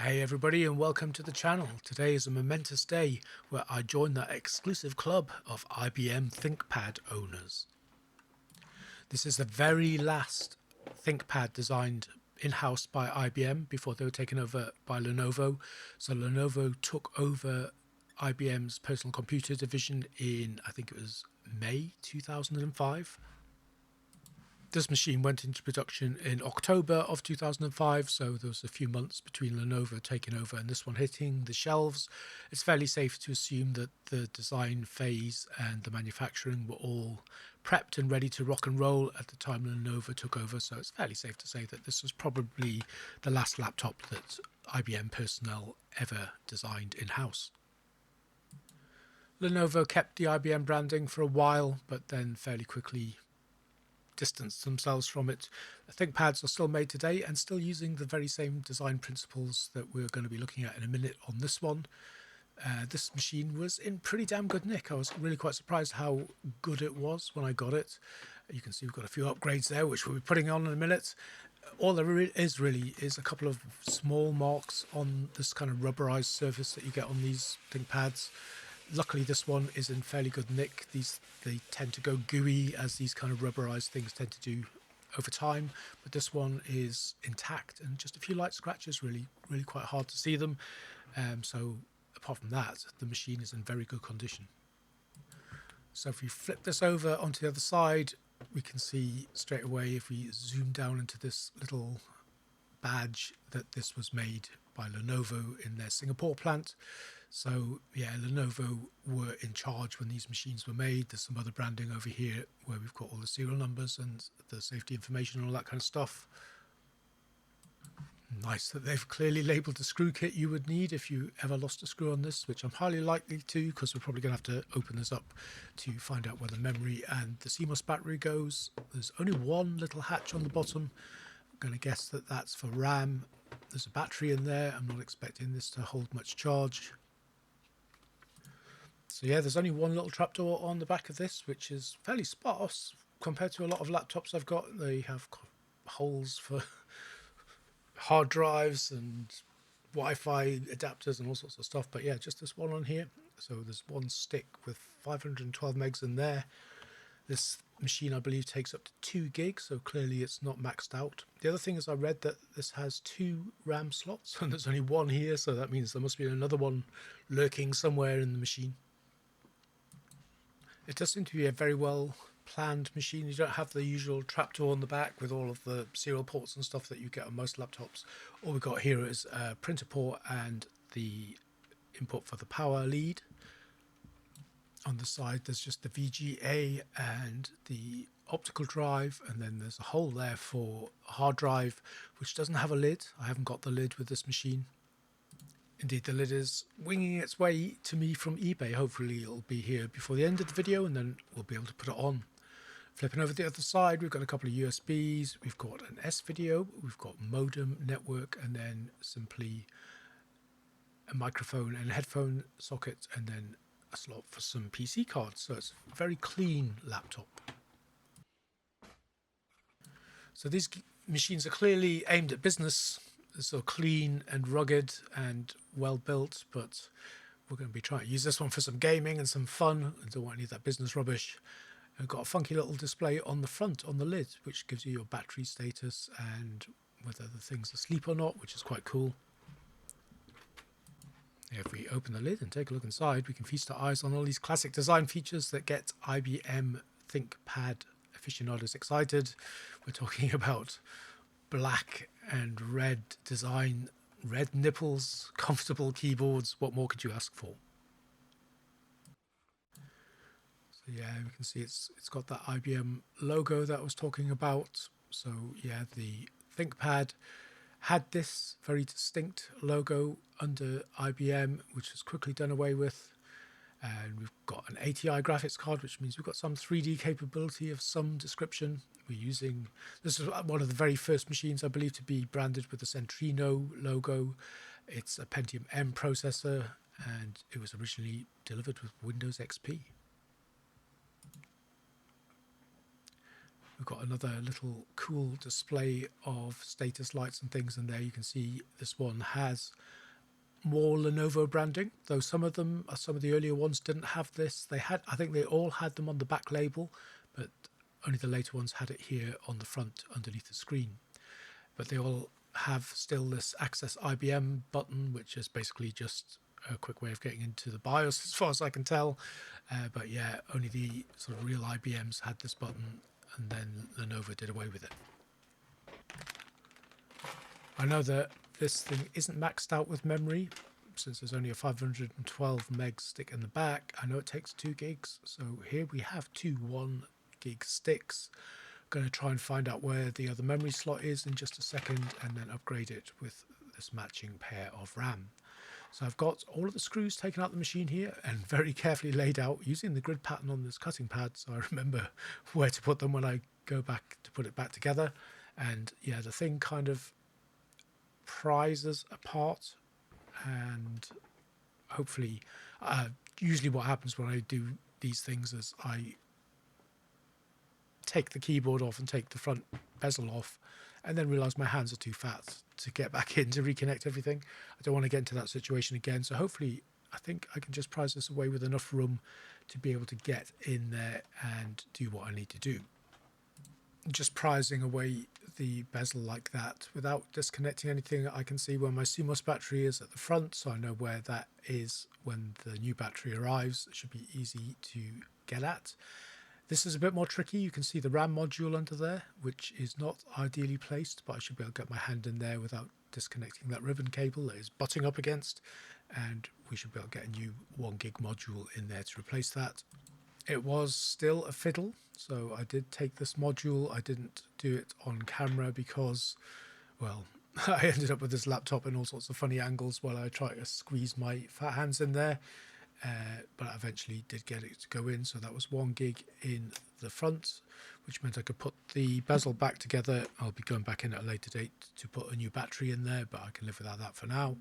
Hey everybody and welcome to the channel. Today is a momentous day where I join the exclusive club of IBM ThinkPad owners. This is the very last ThinkPad designed in-house by IBM before they were taken over by Lenovo. So Lenovo took over IBM's personal computer division in, I think it was May 2005. This machine went into production in October of 2005, so there was a few months between Lenovo taking over and this one hitting the shelves. It's fairly safe to assume that the design phase and the manufacturing were all prepped and ready to rock and roll at the time Lenovo took over, so it's fairly safe to say that this was probably the last laptop that IBM personnel ever designed in-house. Lenovo kept the IBM branding for a while, but then fairly quickly distanced themselves from it. ThinkPads are still made today and still using the very same design principles that we're going to be looking at in a minute on this one. This machine was in pretty damn good nick. I was really quite surprised how good it was when I got it. You can see we've got a few upgrades there, which we'll be putting on in a minute. All there is really is a couple of small marks on this kind of rubberized surface that you get on these ThinkPads. Luckily, this one is in fairly good nick. They tend to go gooey, as these kind of rubberized things tend to do over time, but this one is intact and just a few light scratches, really quite hard to see them. So apart from that, the machine is in very good condition. So if we flip this over onto the other side, we can see straight away, if we zoom down into this little badge, that this was made by Lenovo in their Singapore plant. So yeah, Lenovo were in charge when these machines were made. There's some other branding over here where we've got all the serial numbers and the safety information and all that kind of stuff. Nice that they've clearly labelled the screw kit you would need if you ever lost a screw on this, which I'm highly likely to, because we're probably going to have to open this up to find out where the memory and the CMOS battery goes. There's only one little hatch on the bottom. I'm going to guess that that's for RAM. There's a battery in there. I'm not expecting this to hold much charge. So yeah, there's only one little trapdoor on the back of this, which is fairly sparse compared to a lot of laptops I've got. They have holes for hard drives and Wi-Fi adapters and all sorts of stuff. But yeah, just this one on here. So there's one stick with 512 megs in there. This machine, I believe, takes up to 2 gigs, so clearly it's not maxed out. The other thing is I read that this has 2 RAM slots, and there's only one here, so that means there must be another one lurking somewhere in the machine. It does seem to be a very well planned machine. You don't have the usual trapdoor on the back with all of the serial ports and stuff that you get on most laptops. All we've got here is a printer port and the input for the power lead. On the side there's just the VGA and the optical drive, and then there's a hole there for a hard drive which doesn't have a lid. I haven't got the lid with this machine. Indeed, the lid is winging its way to me from eBay. Hopefully it'll be here before the end of the video and then we'll be able to put it on. Flipping over the other side, we've got a couple of USBs, we've got an S-video, we've got modem, network, and then simply a microphone and a headphone socket, and then a slot for some PC cards. So it's a very clean laptop. So these machines are clearly aimed at business. So clean and rugged and well built, but we're going to be trying to use this one for some gaming and some fun. I don't want any of that business rubbish. I've got a funky little display on the front, on the lid, which gives you your battery status and whether the thing's asleep or not, which is quite cool. If we open the lid and take a look inside, we can feast our eyes on all these classic design features that get IBM ThinkPad aficionados excited. We're talking about black and red design, red nipples, comfortable keyboards. What more could you ask for? So yeah, we can see it's got that IBM logo that I was talking about. So yeah, the ThinkPad had this very distinct logo under IBM, which was quickly done away with. And we've got an ATI graphics card, which means we've got some 3D capability of some description. We're using, this is one of the very first machines I believe to be branded with the Centrino logo. It's a Pentium M processor and it was originally delivered with Windows XP. We've got another little cool display of status lights and things in there. You can see this one has more Lenovo branding, though some of them, some of the earlier ones didn't have this. They had, I think they all had them on the back label, but only the later ones had it here on the front underneath the screen. But they all have still this Access IBM button, which is basically just a quick way of getting into the BIOS as far as I can tell. But yeah, only the sort of real IBMs had this button, and then Lenovo did away with it. I know that this thing isn't maxed out with memory, since there's only a 512 meg stick in the back. I know it takes 2 gigs, so here we have 2 1 gig sticks. Going to try and find out where the other memory slot is in just a second, and then upgrade it with this matching pair of RAM. So I've got all of the screws taken out of the machine here and very carefully laid out using the grid pattern on this cutting pad, so I remember where to put them when I go back to put it back together. And yeah, the thing kind of prizes apart, and hopefully usually what happens when I do these things is I take the keyboard off and take the front bezel off, and then realize my hands are too fat to get back in to reconnect everything. I don't want to get into that situation again, so hopefully I think I can just prize this away with enough room to be able to get in there and do what I need to do. Just prizing away the bezel like that without disconnecting anything, I can see where my CMOS battery is at the front, so I know where that is when the new battery arrives. It should be easy to get at. This is a bit more tricky. You can see the RAM module under there, which is not ideally placed, but I should be able to get my hand in there without disconnecting that ribbon cable that is butting up against, and we should be able to get a new 1 gig module in there to replace that. It was still a fiddle, so I did take this module. I didn't do it on camera because, well, I ended up with this laptop in all sorts of funny angles while I tried to squeeze my fat hands in there. But I eventually did get it to go in, so that was 1 gig in the front, which meant I could put the bezel back together. I'll be going back in at a later date to put a new battery in there, but I can live without that for now.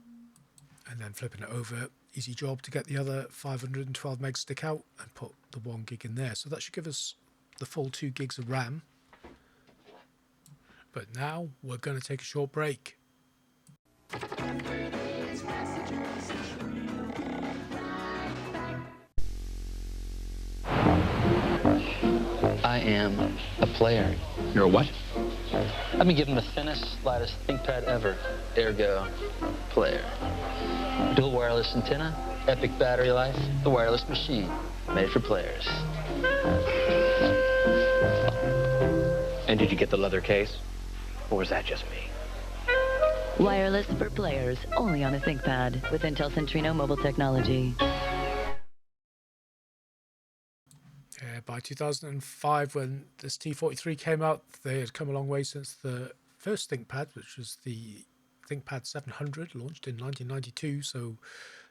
And then flipping it over, easy job to get the other 512 meg stick out and put the 1 gig in there. So that should give us the full 2 gigs of RAM. But now we're going to take a short break. I am a player. You're a what? I've been given the thinnest, lightest ThinkPad ever. Ergo, player. Dual wireless antenna, epic battery life, the wireless machine. Made for players. And did you get the leather case? Or was that just me? Wireless for players, only on a ThinkPad with Intel Centrino mobile technology. By 2005, when this T43 came out, they had come a long way since the first ThinkPad, which was the ThinkPad 700, launched in 1992. So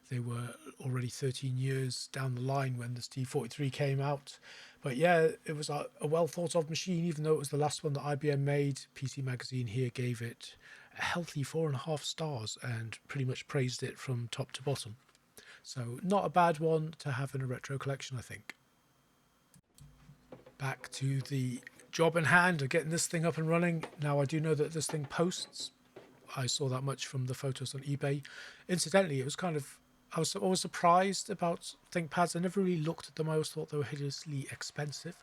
they were already 13 years down the line when this T43 came out. But yeah, it was a well thought of machine, even though it was the last one that IBM made. PC Magazine here gave it a healthy 4.5 stars and pretty much praised it from top to bottom. So not a bad one to have in a retro collection, I think. Back to the job in hand of getting this thing up and running. Now I do know that this thing posts. I saw that much from the photos on eBay. Incidentally, it was kind of, I was always surprised about ThinkPads. I never really looked at them. I always thought they were hideously expensive.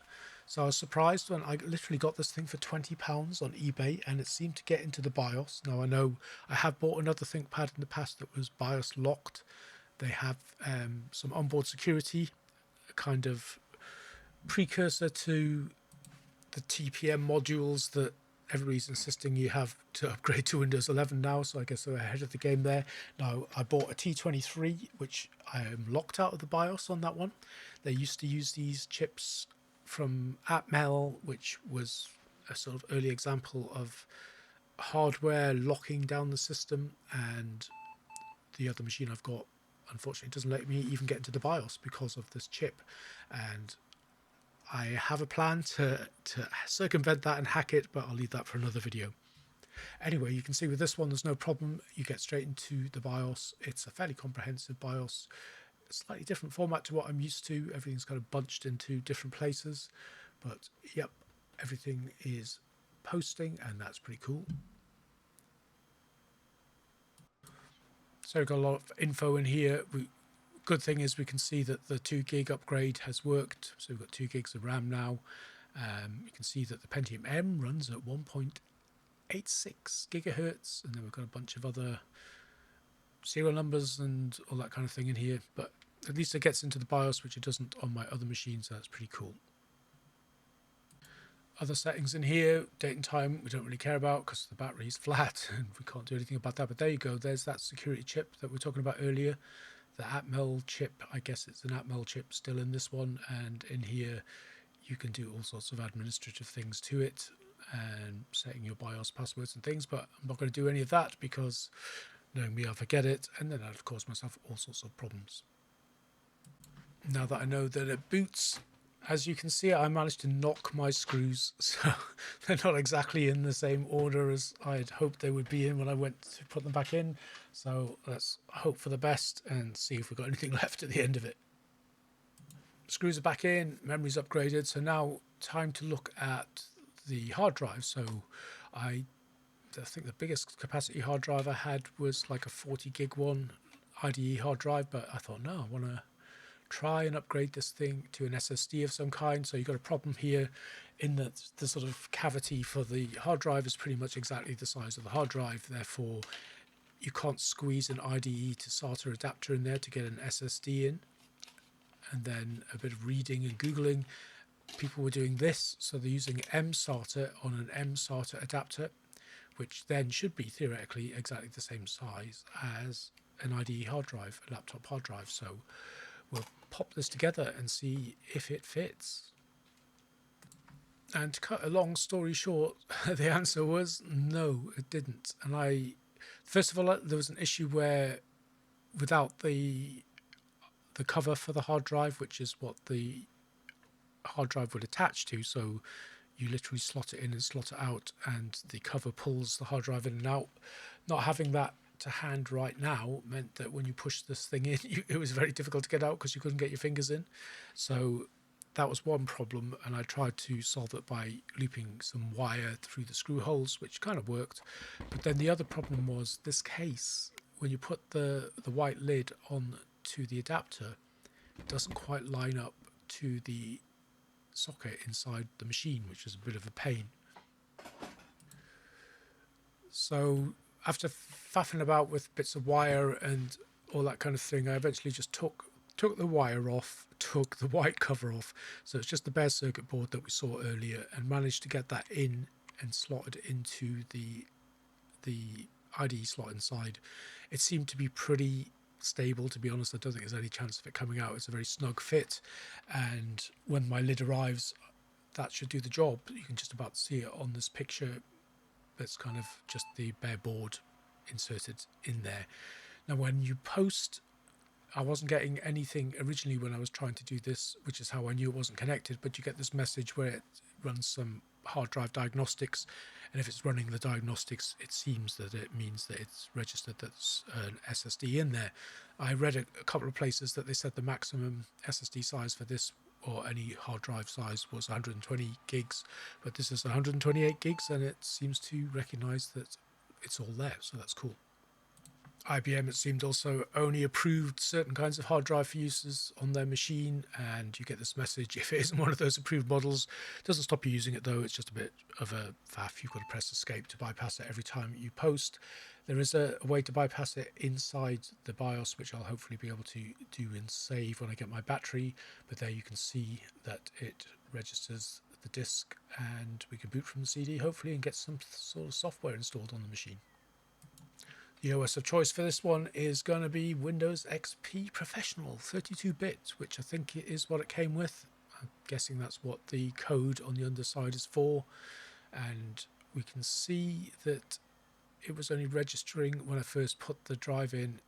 So I was surprised when I literally got this thing for £20 on eBay, and it seemed to get into the BIOS. Now I know I have bought another ThinkPad in the past that was BIOS locked. They have some onboard security, a kind of precursor to the TPM modules that everybody's insisting you have to upgrade to Windows 11 now, so I guess they're ahead of the game there. Now, I bought a T43, which I am locked out of the BIOS on that one. They used to use these chips from Atmel, which was a sort of early example of hardware locking down the system, and the other machine I've got, unfortunately, doesn't let me even get into the BIOS because of this chip. And I have a plan to circumvent that and hack it, but I'll leave that for another video. Anyway, you can see with this one, there's no problem. You get straight into the BIOS. It's a fairly comprehensive BIOS. Slightly different format to what I'm used to. Everything's kind of bunched into different places. But, yep, everything is posting, and that's pretty cool. So we've got a lot of info in here. Good thing is we can see that the 2 gig upgrade has worked. So we've got 2 gigs of RAM now. You can see that the Pentium M runs at 1.86 gigahertz, and then we've got a bunch of other serial numbers and all that kind of thing in here. But at least it gets into the BIOS, which it doesn't on my other machines. So that's pretty cool. Other settings in here, date and time, we don't really care about because the battery is flat and we can't do anything about that. But there you go. There's that security chip that we were talking about earlier. The Atmel chip, I guess it's an Atmel chip still in this one. And in here, you can do all sorts of administrative things to it and setting your BIOS passwords and things. But I'm not going to do any of that because knowing me, I'll forget it. And then I'd cause myself all sorts of problems. Now that I know that it boots, as you can see, I managed to knock my screws, so they're not exactly in the same order as I had hoped they would be in when I went to put them back in. So let's hope for the best and see if we've got anything left at the end of it. Screws are back in, memory's upgraded, so now time to look at the hard drive. So I think the biggest capacity hard drive I had was like a 40 gig one, IDE hard drive, but I thought, no, I want to try and upgrade this thing to an SSD of some kind. So you've got a problem here in that the sort of cavity for the hard drive is pretty much exactly the size of the hard drive. Therefore, you can't squeeze an IDE to SATA adapter in there to get an SSD in. And then a bit of reading and Googling. People were doing this. So they're using mSATA on an mSATA adapter, which then should be theoretically exactly the same size as an IDE hard drive, a laptop hard drive. So we'll pop this together and see if it fits. And to cut a long story short, the answer was no, it didn't. And first of all, there was an issue where without the cover for the hard drive, which is what the hard drive would attach to, so you literally slot it in and slot it out, and the cover pulls the hard drive in and out. Not having that to hand right now meant that when you push this thing in, it was very difficult to get out because you couldn't get your fingers in. So that was one problem, and I tried to solve it by looping some wire through the screw holes, which kind of worked. But then the other problem was this case. When you put the white lid on to the adapter, it doesn't quite line up to the socket inside the machine, which is a bit of a pain. So after faffing about with bits of wire and all that kind of thing, I eventually just took the wire off, took the white cover off, so it's just the bare circuit board that we saw earlier, and managed to get that in and slotted into the IDE slot inside. It seemed to be pretty stable, to be honest. I don't think there's any chance of it coming out. It's a very snug fit, and when my lid arrives, that should do the job. You can just about see it on this picture. That's kind of just the bare board inserted in there. Now when you post, I wasn't getting anything originally when I was trying to do this, which is how I knew it wasn't connected, but you get this message where it runs some hard drive diagnostics, and if it's running the diagnostics, it seems that it means that it's registered that there's an SSD in there. I read a couple of places that they said the maximum SSD size for this or any hard drive size was 120 gigs, but this is 128 gigs, and it seems to recognize that it's all there, so that's cool. IBM, it seemed, also only approved certain kinds of hard drive for uses on their machine, and you get this message if it isn't one of those approved models. It doesn't stop you using it though, it's just a bit of a faff. You've got to press escape to bypass it every time you post. There is a way to bypass it inside the BIOS, which I'll hopefully be able to do and save when I get my battery, but there you can see that it registers the disk, and we can boot from the CD hopefully and get some sort of software installed on the machine. The OS of choice for this one is going to be Windows XP Professional 32-bit, which I think is what it came with. I'm guessing that's what the code on the underside is for. And we can see that it was only registering when I first put the drive in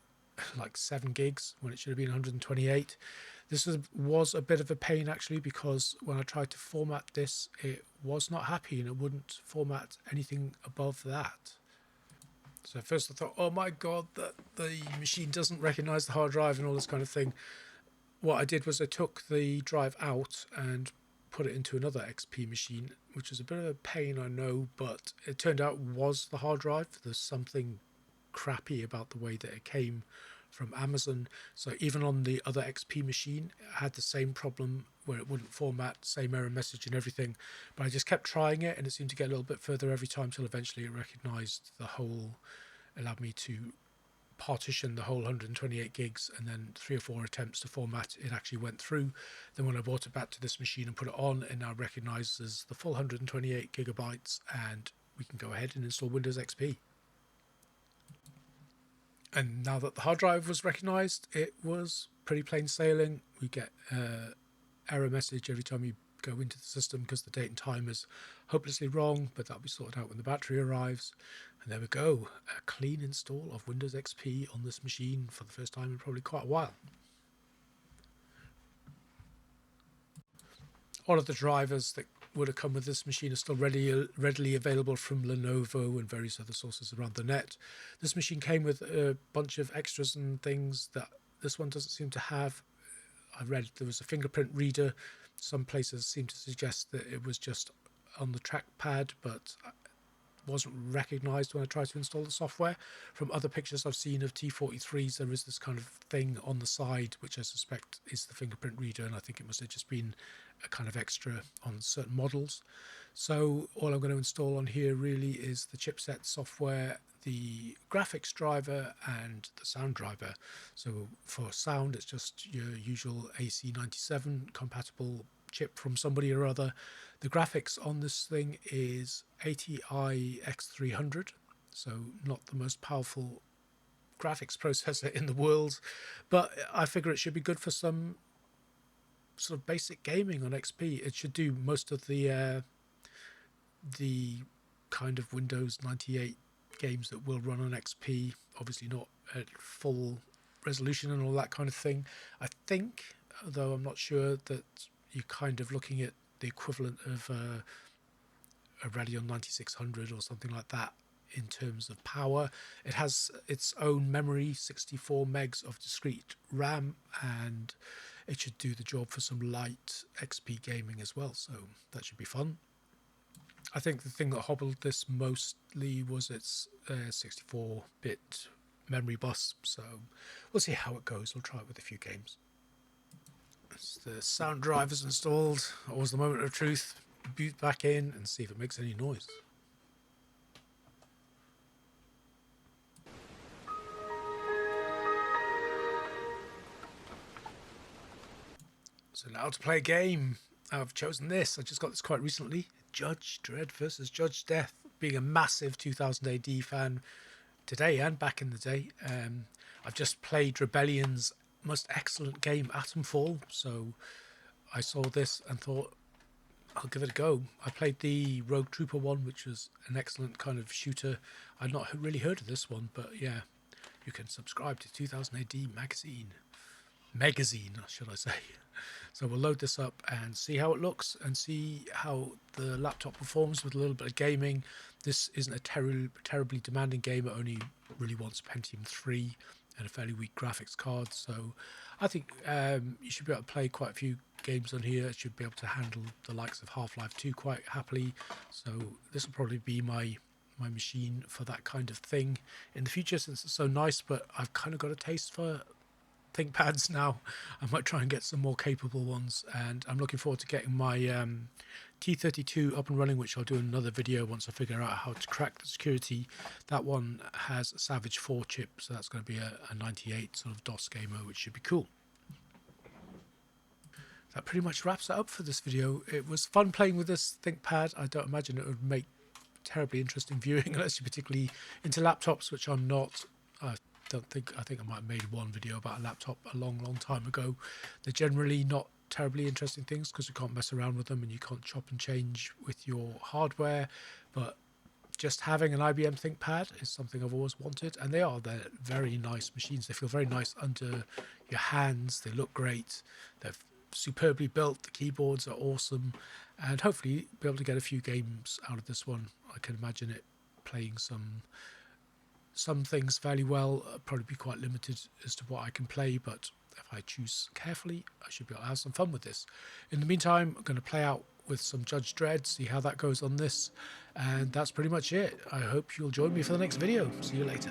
like 7 gigs when it should have been 128. This was a bit of a pain actually, because when I tried to format this, it was not happy and it wouldn't format anything above that. So at first I thought, oh my god, that the machine doesn't recognize the hard drive and all this kind of thing. What I did was I took the drive out and put it into another XP machine, which was a bit of a pain, I know, but it turned out it was the hard drive. There's something crappy about the way that it came from Amazon. So even on the other XP machine, it had the same problem where it wouldn't format, same error message and everything. But I just kept trying it, and it seemed to get a little bit further every time till eventually it recognized the whole, allowed me to partition the whole 128 gigs, and then 3 or 4 attempts to format it actually went through. Then when I brought it back to this machine and put it on, it now recognizes the full 128 gigabytes, and we can go ahead and install Windows XP. And now that the hard drive was recognized, it was pretty plain sailing. We get error message every time you go into the system because the date and time is hopelessly wrong, but that'll be sorted out when the battery arrives. And there we go, a clean install of Windows XP on this machine for the first time in probably quite a while. All of the drivers that would have come with this machine are still readily available from Lenovo and various other sources around the net. This machine came with a bunch of extras and things that this one doesn't seem to have. I read there was a fingerprint reader. Some places seem to suggest that it was just on the trackpad, but wasn't recognized when I tried to install the software. From other pictures I've seen of T43s, there is this kind of thing on the side, which I suspect is the fingerprint reader, and I think it must have just been a kind of extra on certain models. So all I'm going to install on here really is the chipset software, the graphics driver, and the sound driver. So for sound, it's just your usual AC97 compatible chip from somebody or other. The graphics on this thing is ATI X300, so not the most powerful graphics processor in the world, but I figure it should be good for some sort of basic gaming on XP. It should do most of the kind of Windows 98 games that will run on XP, obviously not at full resolution and all that kind of thing. I think, though I'm not sure, that you're kind of looking at the equivalent of a Radeon 9600 or something like that in terms of power. It has its own memory, 64 megs of discrete RAM, and it should do the job for some light XP gaming as well, so that should be fun. I think the thing that hobbled this mostly was its 64-bit memory bus, so we'll see how it goes. I'll try it with a few games. As the sound drive is installed, always the moment of truth. Boot back in and see if it makes any noise. So now to play a game. I've chosen this. I just got this quite recently. Judge Dredd versus Judge Death. Being a massive 2000 AD fan today and back in the day, I've just played Rebellion's most excellent game, Atomfall. So I saw this and thought, I'll give it a go. I played the Rogue Trooper one, which was an excellent kind of shooter. I'd not really heard of this one, but yeah, you can subscribe to 2000 AD magazine, should I say. So we'll load this up and see how it looks and see how the laptop performs with a little bit of gaming. This isn't a terribly demanding game. It only really wants Pentium 3 and a fairly weak graphics card. So I think you should be able to play quite a few games on here. It should be able to handle the likes of Half-Life 2 quite happily. So this will probably be my machine for that kind of thing in the future, since it's so nice. But I've kind of got a taste for ThinkPads now. I might try and get some more capable ones, and I'm looking forward to getting my T43 up and running, which I'll do in another video once I figure out how to crack the security. That one has a Savage 4 chip, so that's going to be a 98 sort of DOS gamer, which should be cool. That pretty much wraps it up for this video. It was fun playing with this ThinkPad. I don't imagine it would make terribly interesting viewing unless you're particularly into laptops, which I'm not. I think I might have made one video about a laptop a long time ago. They're generally not terribly interesting things because you can't mess around with them and you can't chop and change with your hardware, but just having an IBM ThinkPad is something I've always wanted, and they're very nice machines. They feel very nice under your hands. They look great. They're superbly built. The keyboards are awesome, and hopefully be able to get a few games out of this one. I can imagine it playing some things fairly well. I'll probably be quite limited as to what I can play, but if I choose carefully, I should be able to have some fun with this. In the meantime, I'm going to play out with some Judge Dredd, see how that goes on this, and that's pretty much it. I hope you'll join me for the next video. See you later.